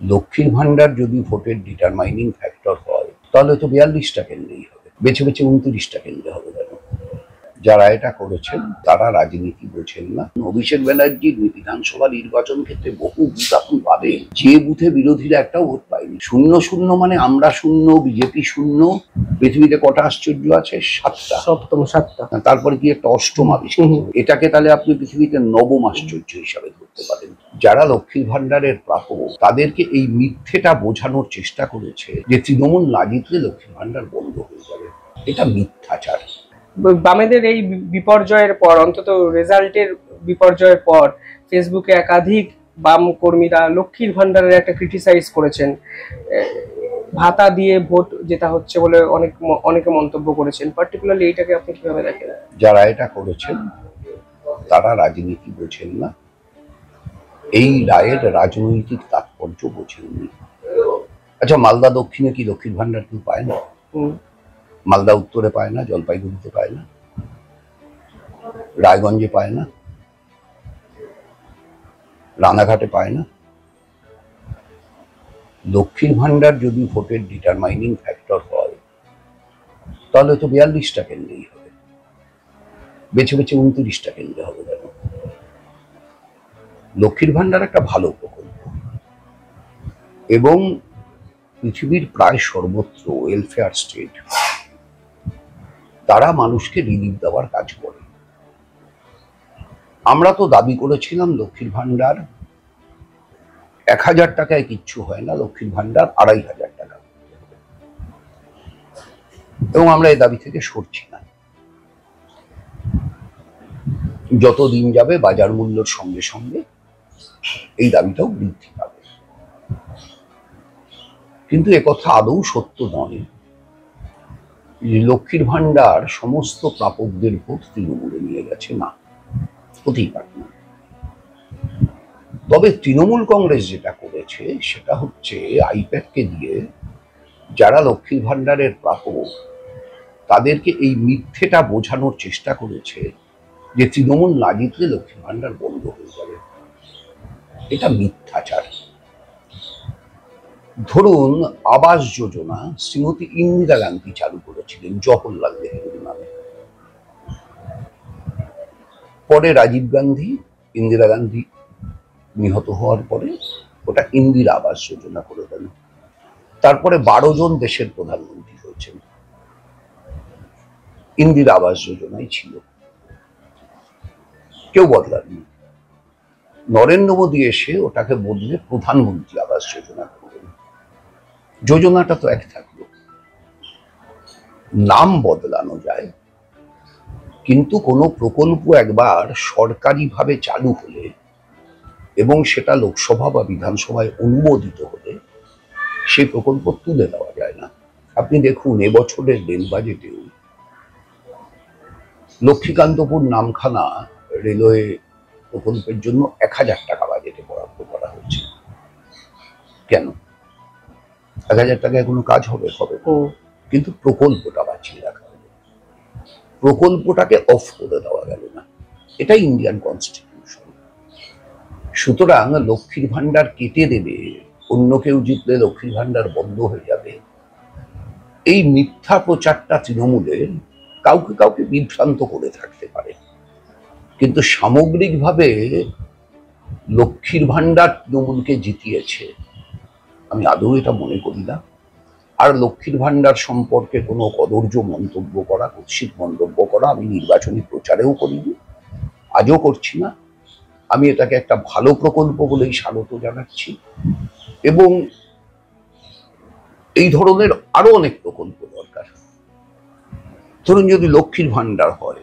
লক্ষ্মীর ভান্ডার যদি ভোটের ডিটারমাইনিং ফ্যাক্টর হয় তাহলে তো 42টা কেন্দ্রেই হবে, বেছে বেছে 29টা কেন্দ্রে হবে কেন? যারা এটা করেছেন তারা রাজনীতি বোঝেন না। অভিষেক ব্যানার্জির বিধানসভা নির্বাচন ক্ষেত্রে বহু বুথ আপনি পাবেন যে বুথে বিরোধীরা একটাও ভোট পায়নি। 0-0 মানে আমরা শূন্য, বিজেপি শূন্য। পৃথিবীতে কটা আশ্চর্য আছে? 7টা, সপ্তম 7টা, তারপরে কি একটা অষ্টম আবিষ্কার। এটাকে তাহলে আপনি পৃথিবীতে নবম আশ্চর্য হিসাবে ধরতে পারেন। যারা লক্ষ্মীর ভান্ডারের প্রাপক তাদেরকে এই মিথ্যেটা বোঝানোর চেষ্টা করেছে যে তৃণমূল না জিতলে লক্ষ্মীর ভান্ডার বন্ধ হয়ে যাবে। এটা মিথ্যাচার। বামেদের এই বিপর্যয়ের পর, অন্তত রেজাল্টের বিপর্যয়ের পর, ফেসবুকে একাধিক বাম কর্মীরা লক্ষ্মীর ভান্ডারের একটা ক্রিটিসাইজ করেছেন। ভাতা দিয়ে ভোট জেতা হচ্ছে বলে অনেকে মন্তব্য করেছেন। পার্টিকুলারলি এইটাকে আপনি কিভাবে দেখেন? যারা এটা করেছেন তারা রাজনীতি বোঝেন না, এই রায়ের রাজনৈতিক তাৎপর্য বোঝেননি। আচ্ছা, মালদা দক্ষিণে কি লক্ষ্মীর ভান্ডার কেউ পায় না? মালদা উত্তরে পায় না, জলপাইগুড়িতে পায় না, রায়গঞ্জে পায় না, রানাঘাটে পায় না। লক্ষ্মীর ভান্ডার যদি ভোটের ডিটারমাইনিং ফ্যাক্টর হয় তাহলে তো 42টা কেন্দ্রেই হবে, বেছে বেছে 29টা কেন্দ্রে হবে কেন? লক্ষ্মীর ভান্ডার একটা ভালো প্রকল্প এবং পৃথিবীর প্রায় সর্বত্র ওয়েলফেয়ার স্টেট তারা মানুষকে রিলিফ দেওয়ার কাজ করে। আমরা তো দাবি করেছিলাম লক্ষ্মীর ভান্ডার 1000 টাকায় কিচ্ছু হয় না, লক্ষ্মীর ভান্ডার 2500 টাকা, এবং আমরা এই দাবি থেকে সরছি না। যত দিন যাবে বাজার মূল্যের সঙ্গে সঙ্গে এই দাবিটাও বৃদ্ধি পাবে। কিন্তু একথা আদৌ সত্য নয় যে লক্ষ্মীর ভান্ডার সমস্ত প্রাপকদের ভোট তৃণমূলে নিয়ে গেছে, না, হতেই পারে না। তবে তৃণমূল কংগ্রেস যেটা করেছে সেটা হচ্ছে আইপ্যাককে দিয়ে যারা লক্ষ্মীর ভান্ডারের প্রাপক তাদেরকে এই মিথ্যেটা বোঝানোর চেষ্টা করেছে যে তৃণমূল না জিতলে লক্ষ্মীর ভান্ডার বন্ধ হয়ে যাবে। এটা মিথ্যাচার। ধরুন, আবাস যোজনা শ্রীমতী ইন্দিরা গান্ধী চালু করেছিলেন জওহরলাল নেহরুর নামে, পরে রাজীব গান্ধী, ইন্দিরা গান্ধী নিহত হওয়ার পরে ওটা ইন্দিরা আবাস যোজনা করে দেন। তারপরে 12 জন দেশের প্রধানমন্ত্রী হয়েছেন, ইন্দিরা আবাস যোজনাই ছিল, কেউ বদলাননি। নরেন্দ্র মোদী এসে ওটাকে বদলে প্রধানমন্ত্রী আবাস যোজনা করলেন। যোজনাটা তো এক থাকলো, নাম বদলানো যায়, কিন্তু কোনো প্রকল্প একবার সরকারিভাবে চালু হলে এবং সেটা লোকসভা বা বিধানসভায় অনুমোদিত হলে সেই প্রকল্প তুলে দেওয়া যায় না। আপনি দেখুন, এবছরের রেল বাজেটেও লক্ষ্মীকান্তপুর নামখানা রেলওয়ে প্রকল্পের জন্য 1000 টাকা বাজেটে বরাদ্দ করা হয়েছে। কেন? 1000 টাকায় কোনো কাজ হবে? হবে না, কিন্তু প্রকল্পটা বাঁচিয়ে রাখা হলো, প্রকল্পটাকে অফ করে দেওয়া গেল না। এটাই ইন্ডিয়ান কনস্টিটিউশন। সুতরাং লক্ষ্মীর ভান্ডার কেটে দেবে, অন্য কেউ জিতলে লক্ষ্মীর ভান্ডার বন্ধ হয়ে যাবে, এই মিথ্যা প্রচারটা তৃণমূলের কাউকে কাউকে বিভ্রান্ত করে থাকতে পারে, কিন্তু সামগ্রিকভাবে লক্ষ্মীর ভান্ডার তৃণমূলকে জিতিয়েছে আমি আদৌ এটা মনে করি না। আর লক্ষ্মীর ভান্ডার সম্পর্কে কোনো কদর্য মন্তব্য করা, কুৎসিত মন্তব্য করা আমি নির্বাচনী প্রচারেও করিনি, আজও করছি না। আমি এটাকে একটা ভালো প্রকল্প বলেই স্বাগত জানাচ্ছি, এবং এই ধরনের আরো অনেক প্রকল্প দরকার। ধরুন, যদি লক্ষ্মীর ভান্ডার হয়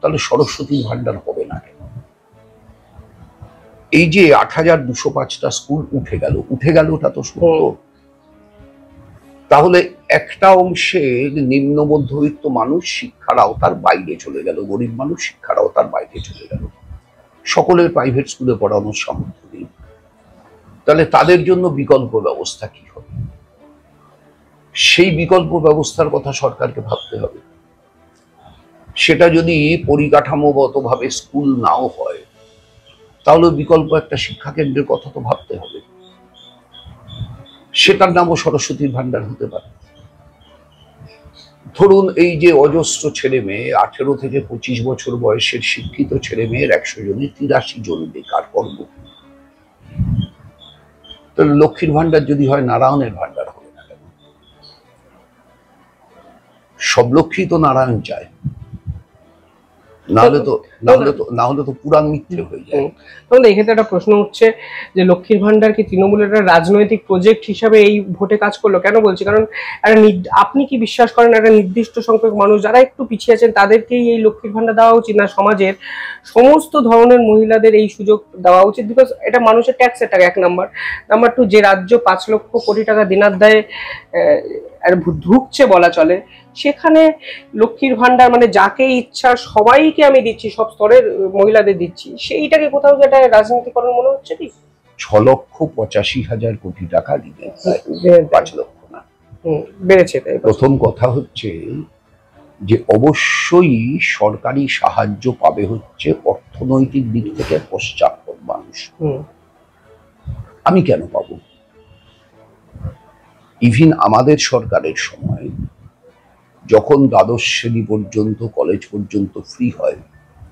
তাহলে সরস্বতীর ভান্ডার হবে না কেন? এই যে 8205টা স্কুল উঠে গেল ওটা তো সত্য। তাহলে একটা অংশে নিম্ন মধ্যবিত্ত মানুষ শিক্ষার আওতার বাইরে চলে গেল, গরিব মানুষ শিক্ষার আওতার বাইরে চলে গেল, সকলের প্রাইভেট স্কুলে পড়ানোর সামর্থ্য নেই। তাহলে তাদের জন্য বিকল্প ব্যবস্থা কি হবে? সেই বিকল্প ব্যবস্থার কথা সরকারকে ভাবতে হবে। সেটা যদি পরিকাঠামোগতভাবে স্কুল নাও হয় তাহলে বিকল্প একটা শিক্ষা কেন্দ্রের কথা তো ভাবতে হবে। সেটার নামও সরস্বতীর ভান্ডার হতে পারে। ধরুন এই যে অজস্র ছেলে মেয়ে 18 থেকে 25 বছর বয়সের শিক্ষিত ছেলে মেয়ের 100 জনে 83 জন বেকার কর্ম, তাহলে লক্ষ্মীর ভান্ডার যদি হয় নারায়ণের ভান্ডার হবে না কেন? সব লক্ষ্মী তো নারায়ণ চায়, না হলে তো পুরাণ মিথ্যে হয়ে যায়। তাহলে এক্ষেত্রে একটা প্রশ্ন উঠছে যে লক্ষ্মীর ভান্ডার কি তৃণমূলের একটা রাজনৈতিক প্রজেক্ট হিসাবে এই ভোটে কাজ করলো? কেন বলছি, কারণ আপনি কি বিশ্বাস করেন একটা নির্দিষ্ট সংখ্যক মানুষ যারা একটু পিছিয়ে আছেন তাদেরকেই এই লক্ষ্মীর ভান্ডার দেওয়া উচিত, না সমাজের সমস্ত ধরনের মহিলাদের এই সুযোগ দেওয়া উচিত? বিকজ এটা মানুষের ট্যাক্সের টাকা, 1 নাম্বার। নাম্বার 2, যে রাজ্য 5 লক্ষ কোটি টাকা দিনাদায়ে ঢুকছে বলা চলে, সেখানে লক্ষ্মীর ভান্ডার মানে যাকে ইচ্ছা সবাইকে আমি দিচ্ছি, সব স্তরের মহিলাদের দিচ্ছি, সেইটাকে কোথাও যেটা রাজনীতিকরণ মনে হচ্ছে কি? 6,85,000 কোটি টাকা দিবে, 5 লক্ষ না, বেড়েছে। প্রথম কথা হচ্ছে যে অবশ্যই সরকারি সাহায্য পাবে হচ্ছে অর্থনৈতিক দিক থেকে পশ্চাৎপদ মানুষ। আমি কেন পাবো? ইভিন আমাদের সরকারের সময় যখন দ্বাদশ শ্রেণী পর্যন্ত, কলেজ পর্যন্ত ফ্রি হয়,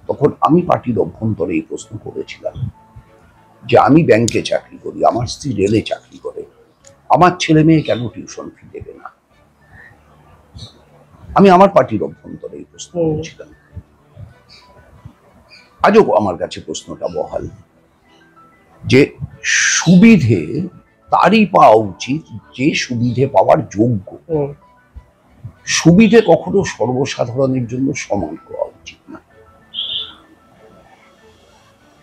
তখন আমি পার্টির অভ্যন্তরে এই প্রশ্ন করেছিলাম যে আমি ব্যাংকে চাকরি করি, আমার স্ত্রী রেলে চাকরি করে, আমার ছেলে মেয়ে কেন টিউশন ফি দেবে না? আমি আমার পার্টির অভ্যন্তরে এই প্রশ্ন করেছিলাম। আজও আমার কাছে প্রশ্নটা বহাল যে সুবিধে তারই পাওয়া উচিত যে সুবিধে পাওয়ার যোগ্য। সুবিধে কখনো সর্বসাধারণের জন্য সমান হওয়া উচিত না।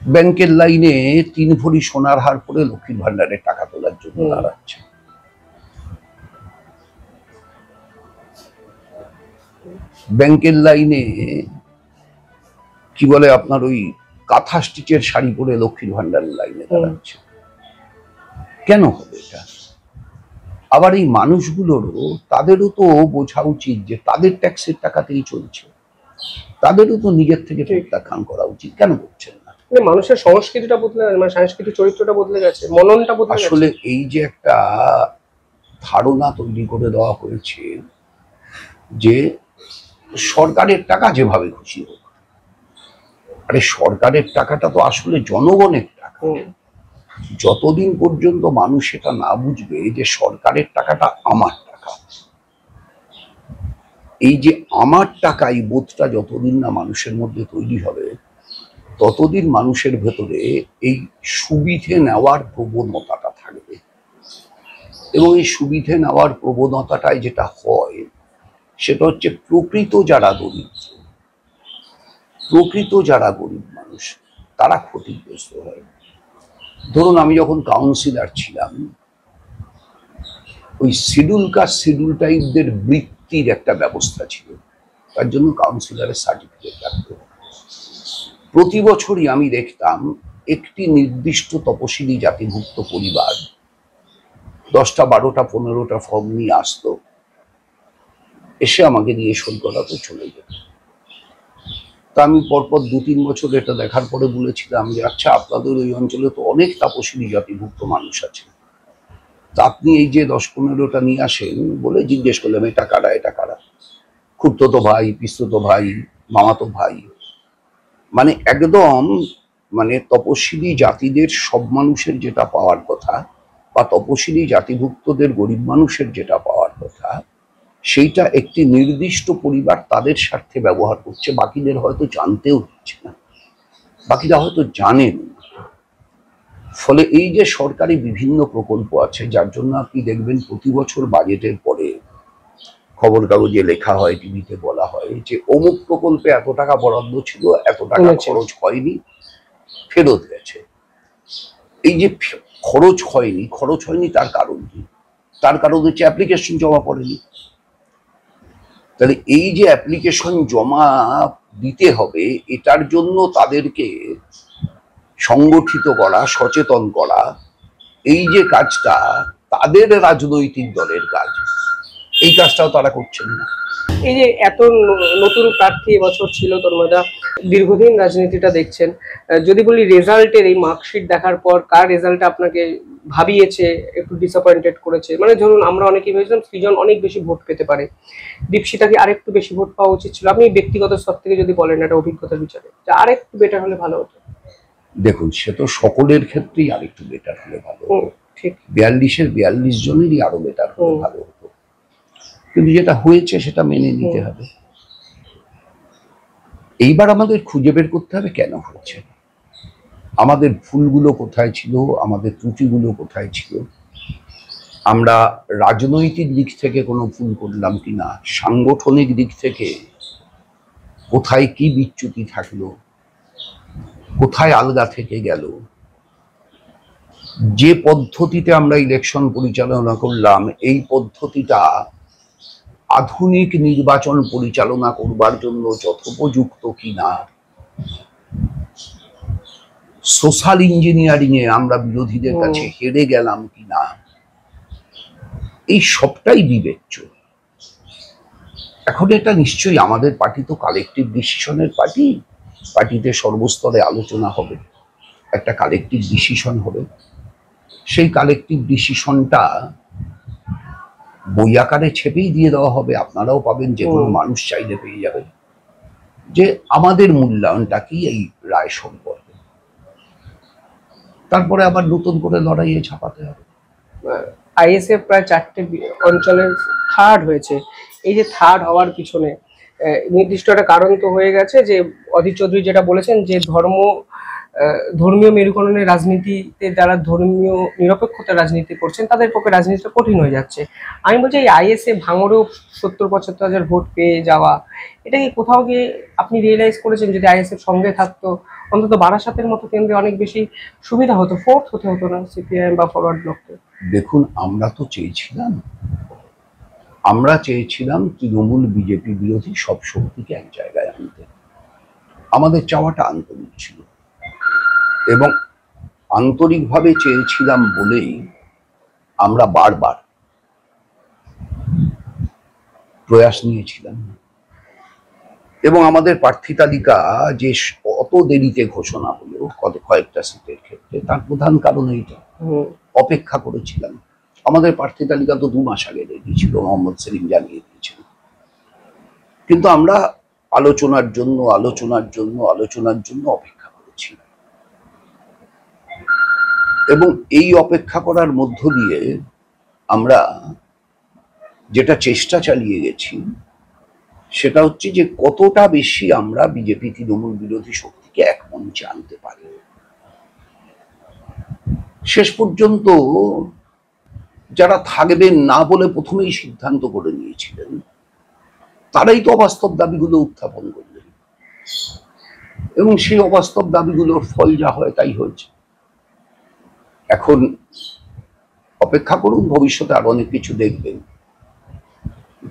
ব্যাংকের লাইনে 3 ভরি সোনার হার পরে লক্ষ্মীর ভান্ডারের টাকা তোলার জন্য দাঁড়াচ্ছে। ব্যাংকের লাইনে কি বলে আপনার ওই কাঁথা স্টিচের শাড়ি পরে লক্ষ্মীর ভান্ডারের লাইনে দাঁড়াচ্ছে। কেন হবে এটা? আবার এই মানুষগুলোরও, তাদেরও তো বোঝা উচিত যে তাদের ট্যাক্সের টাকাতেই চলছে, তাদেরও তো নিজের থেকে প্রত্যাখ্যান করা উচিত। কেন করছেন না? মানুষের সংস্কৃতিটা বদলে, মানে সাংস্কৃতিক চরিত্রটা বদলে গেছে, মননটা বদলে গেছে। আসলে এই যে একটা ধারণা তৈরি করে দেওয়া হয়েছে যে সরকারের টাকা যেভাবে খুশি হোক, আরে সরকারের টাকাটা তো আসলে জনগণের টাকা। যতদিন পর্যন্ত মানুষ এটা না বুঝবে যে সরকারের টাকাটা আমার টাকা, এই যে আমার টাকা, এই বোধটা যতদিন না মানুষের মধ্যে তৈরি হবে, ততদিন মানুষের ভেতরে এই সুবিধে নেওয়ার প্রবণতাটা থাকবে। এবং এই সুবিধে নেওয়ার প্রবণতাটাই যেটা হয় সেটা হচ্ছে প্রকৃত যারা দরিদ্র, প্রকৃত যারা গরিব মানুষ, তারা ক্ষতিগ্রস্ত হয়। ধরুন আমি যখন কাউন্সিলর ছিলাম, ওই শিডিউল কাস্ট শিডিউল ট্রাইবদের বৃত্তির একটা ব্যবস্থা ছিল, তার জন্য কাউন্সিলরের সার্টিফিকেট লাগতো। প্রতি বছরই আমি দেখতাম একটি নির্দিষ্ট তপশিলি জাতিভুক্ত পরিবার 10টা 12টা 15টা ফর্ম নিয়ে আসতো, এসে আমাকে দিয়ে সই করাতে চলে যেত। তা আমি পরপর 2-3 বছর এটা দেখার পরে বলেছিলাম যে আচ্ছা, আপনাদের ওই অঞ্চলে তো অনেক তপশিলি জাতিভুক্ত মানুষ আছে, তা আপনি এই যে 10-15টা নিয়ে আসেন, বলে জিজ্ঞেস করলাম এটা কারা, এটা কারা? খুড়তো ভাই, পিস্ততো ভাই, মামাতো ভাই, মানে একদম মানে তপশিলি জাতিদের সব মানুষের যেটা পাওয়ার কথা, বা তপশিলি জাতিভুক্তদের গরিব মানুষের যেটা পাওয়ার কথা, সেইটা একটি নির্দিষ্ট পরিবার তাদের স্বার্থে ব্যবহার করছে, বাকিদের হয়তো জানতেও হচ্ছে না, বাকিরা হয়তো জানেন। ফলে এই যে সরকারি বিভিন্ন প্রকল্প আছে, যার জন্য আপনি দেখবেন প্রতি বছর বাজেটের পরে খবর কাগজে লেখা হয়, টিভিতে বলা হয় যে অমুক প্রকল্পে এত টাকা বরাদ্দ ছিল, এত টাকা খরচ হয়নি, ফেরত গেছে। এই যে খরচ হয়নি তার কারণ কি? তার কারণ হচ্ছে অ্যাপ্লিকেশন জমা পড়েনি। তাহলে এই যে অ্যাপ্লিকেশন জমা দিতে হবে, এটার জন্য তাদেরকে সংগঠিত করা, সচেতন করা, এই যে কাজটা তাদের রাজনৈতিক দলের কাজ। এই কাজটাও তারা করছেন না। এই যে এত নতুন প্রার্থী এবছর ছিল, তন্ময়দা দীর্ঘদিন রাজনীতিটা দেখছেন, যদি বলি রেজাল্টের এই মার্কশিট দেখার পর কার রেজাল্ট আপনাকে ভাবিয়েছে, একটু ডিসঅ্যাপয়েন্টেড করেছে? মানে ধরুন আমরা অনেকেই ভেবেছিলাম সৃজন অনেক বেশি ভোট পেতে পারে, দীপশিতাকে আরেকটু বেশি ভোট পাওয়া উচিত ছিল। আপনি ব্যক্তিগত স্তর থেকে যদি বলেন একটা অভিজ্ঞতার বিচারে যে আরেকটু বেটার হলে ভালো হতো। দেখুন, সে তো সকলের ক্ষেত্রেই আরেকটু বেটার হলে ভালো হতো। ঠিক, 42-এর 42 জনেরই আরো বেটার হলে ভালো হতো, কিন্তু যেটা হয়েছে সেটা মেনে নিতে হবে। এইবার আমাদের খুঁজে বের করতে হবে কেন হচ্ছে, আমাদের ভুলগুলো কোথায় ছিল, আমাদের ত্রুটিগুলো কোথায় ছিল, আমরা রাজনৈতিক দিক থেকে কোনো ভুল করলাম কিনা, সাংগঠনিক দিক থেকে কোথায় কি বিচ্যুতি থাকলো, কোথায় আলগা থেকে গেল। যে পদ্ধতিতে আমরা ইলেকশন পরিচালনা করলাম, এই পদ্ধতিটা আধুনিক নির্বাচন পরিচালনা করবার জন্য যথোপযুক্ত কিনা, সোশ্যাল ইঞ্জিনিয়ারিং এ আমরা বিরোধীদের কাছে হেরে গেলাম কিনা, এই সবটাই বিবেচ্য। এখন এটা নিশ্চয়ই আমাদের পার্টি তো কালেকটিভ ডিসিশনের পার্টি, পার্টিতে সর্বস্তরে আলোচনা হবে, একটা কালেকটিভ ডিসিশন হবে। সেই কালেকটিভ ডিসিশনটা বই আকারে ছেপেই দিয়ে দেওয়া হবে, আপনারাও পাবেন, যে কোনো মানুষ চাইলে পেয়ে যাবে যে আমাদের মূল্যায়নটা কি এই রায় সম্পর্কে। তারপরে আবার নতুন করে লড়াইয়ে ঝাঁপাতে হবে। আইএসএফ প্রায় 4টে অঞ্চলের থার্ড হয়েছে। এই যে থার্ড হওয়ার পিছনে নির্দিষ্ট একটা কারণ তো হয়ে গেছে, যে অধীর চৌধুরী যেটা বলেছেন যে ধর্মীয় মেরুকরণের রাজনীতিতে যারা ধর্মীয় নিরপেক্ষতার রাজনীতি করছেন তাদের পক্ষে রাজনীতিটা কঠিন হয়ে যাচ্ছে। আমি বলছি এই আইএসএফ ভাঙড়েও 70-75 হাজার ভোট পেয়ে যাওয়া, এটা কি কোথাও গিয়ে আপনি রিয়েলাইজ করেছেন যদি আইএসএফ সঙ্গে থাকতো অন্তত বারাসাতের মতো কেন্দ্রে অনেক বেশি সুবিধা হতো, ফোর্থ হতে হতো না সিপিআইএম বা ফরওয়ার্ড ব্লককে? দেখুন, আমরা চেয়েছিলাম তৃণমূল বিজেপি বিরোধী সব শক্তিকে এক জায়গায় আনতে। আমাদের চাওয়াটা আন্তরিক ছিল এবং আন্তরিকভাবে চেয়েছিলাম বলেই আমরা বারবার প্রয়াস নিয়েছিলাম। এবং আমাদের প্রার্থী তালিকা যে অত দেরিতে ঘোষণা হলো কয়েকটা সিটের ক্ষেত্রে, তার প্রধান কারণ এইটা, অপেক্ষা করেছিলাম। আমাদের প্রার্থী তালিকা তো 2 মাস আগে রেডি ছিল, মোহাম্মদ সেলিম জানিয়ে দিয়েছিল, কিন্তু আমরা আলোচনার জন্য অপেক্ষা করেছিলাম। এবং এই অপেক্ষা করার মধ্য দিয়ে আমরা যেটা চেষ্টা চালিয়ে গেছি সেটা হচ্ছে যে কতটা বেশি আমরা বিজেপি তৃণমূল বিরোধী শক্তিকে এক মঞ্চে আনতে পারি। শেষ পর্যন্ত যারা থাকবেন না বলে প্রথমেই সিদ্ধান্ত করে নিয়েছিলেন, তারাই তো অবাস্তব দাবিগুলো উত্থাপন করলেন এবং সেই অবাস্তব দাবিগুলোর ফল যা হয় তাই হয়েছে। এখন অপেক্ষা করুন, ভবিষ্যতে আরো অনেক কিছু দেখবেন।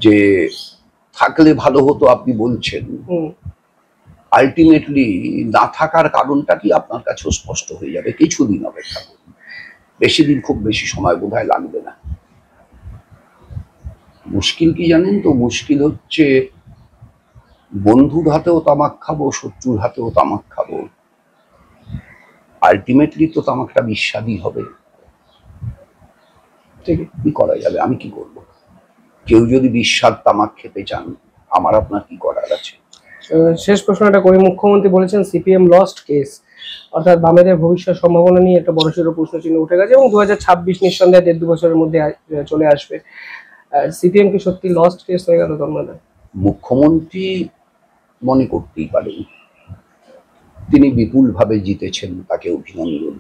যে থাকলে ভালো হতো আপনি বলছেন, আলটিমেটলি না থাকার কারণটা কি আপনার কাছেও স্পষ্ট হয়ে যাবে। কিছুদিন অপেক্ষা করুন, বেশি দিন, খুব বেশি সময় বোধহয় লাগবে না। মুশকিল কি জানেন তো, মুশকিল হচ্ছে বন্ধুর হাতেও তামাক খাবো, শত্রুর হাতেও তামাক খাবো, আলটিমেটলি তো তামাকটা বিস্বাদই হবে। কি করা যাবে, আমি কি করব? কেউ যদি বিস্বাদ তামাক খেতে চান, আমার আপনার কি করার আছে? শেষ প্রশ্নটা করি, মুখ্যমন্ত্রী বলেছেন সিপিএম লস্ট কেস, অর্থাৎ বামেদের ভবিষ্যৎ সম্ভাবনা নিয়ে একটা বড়সড় প্রশ্নচিহ্ন উঠে গেছে এবং 2026 নিঃসন্দেহে 1.5-2 বছরের মধ্যে চলে আসবে। সিপিএম কি সত্যি লস্ট কেস হয়ে গেল তন্ময়দা? মুখ্যমন্ত্রী মনে করতেই পারেন, তিনি বিপুলভাবে জিতেছেন, তাকে অভিনন্দন।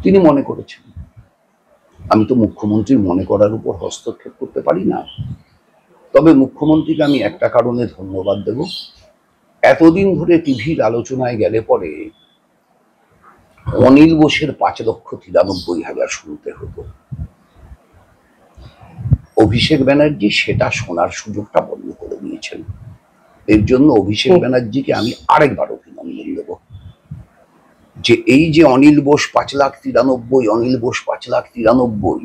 তিনি মনে করেছেন, আমি তো মুখ্যমন্ত্রীর মনে করার উপর হস্তক্ষেপ করতে পারি না। তবে মুখ্যমন্ত্রীকে আমি একটা কারণে ধন্যবাদ দেব, এতদিন ধরে টিভির আলোচনায় গেলে পরে অনিল বোসের 5,93,000 শুনতে হতো। অভিষেক ব্যানার্জি সেটা শোনার সুযোগটা বন্ধ করে দিয়েছেন। এর জন্য অভিষেক ব্যানার্জিকে আমি আরেকবার অভিনন্দন দেব, যে এই যে অনিল বোস 5,93,000, অনিল বোস 5,93,000,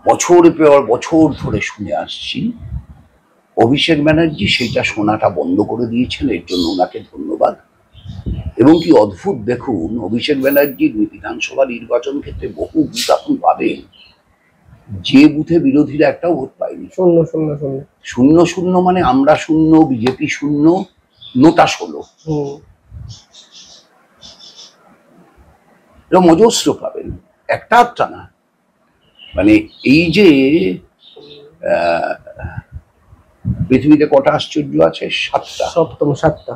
বছরের পর বছর ধরে শুনে আসছি, অভিষেক ব্যানার্জি সেইটা শোনাটা বন্ধ করে দিয়েছেন, এর জন্য ওনাকে ধন্যবাদ। এবং কি অদ্ভুত দেখুন, অভিষেক ব্যানার্জির বিধানসভা নির্বাচন ক্ষেত্রে বহু বুথ আপনি পাবেন যে বুথে বিরোধীরা একটাও ভোট পায়নি। শূন্য শূন্য শূন্য শূন্য শূন্য মানে আমরা শূন্য, বিজেপি শূন্য, নোটা 16, এরকম অজস্র পাবেন, একটা আধটা না। মানে এই যে পৃথিবীতে কটা আশ্চর্য আছে? 7টা, সপ্তম 7টা,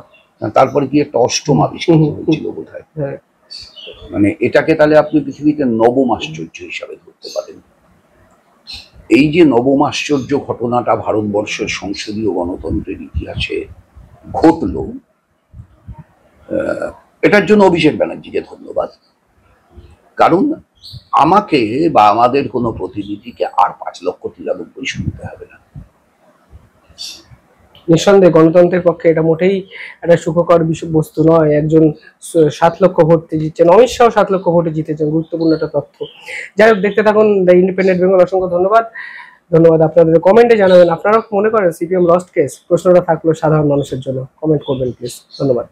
তারপরে কি একটা অষ্টম আবিষ্কৃত হয়েছিল বোধ হয়। মানে এটাকে তাহলে আপনি পৃথিবীতে নবম আশ্চর্য হিসাবে ধরতে পারেন। এই যে নবম আশ্চর্য ঘটনাটা ভারতবর্ষের সংসদীয় গণতন্ত্রের ইতিহাসে ঘটল, এটার জন্য অভিষেক ব্যানার্জিকে ধন্যবাদ। কারণ আমাকে বা আমাদের কোনো প্রতিনিধিকে আর 5,93,000 শুনতে হবে না। নিঃসন্দেহে গণতন্ত্রের পক্ষে এটা মোটেই একটা সুখকর বস্তু নয়। একজন 7 লক্ষ ভোট জিতছেন, অমিত শাহ 7 লক্ষ ভোটে জিতেছেন, গুরুত্বপূর্ণ একটা তথ্য। যাই হোক, দেখতে থাকুন দ্য ইন্ডিপেন্ডেন্ট বেঙ্গল। অসংখ্য ধন্যবাদ। আপনাদের কমেন্টে জানাবেন আপনারা মনে করেন সিপিএম লস্ট কেস। প্রশ্নটা থাকলো সাধারণ মানুষের জন্য, কমেন্ট করবেন প্লিজ। ধন্যবাদ।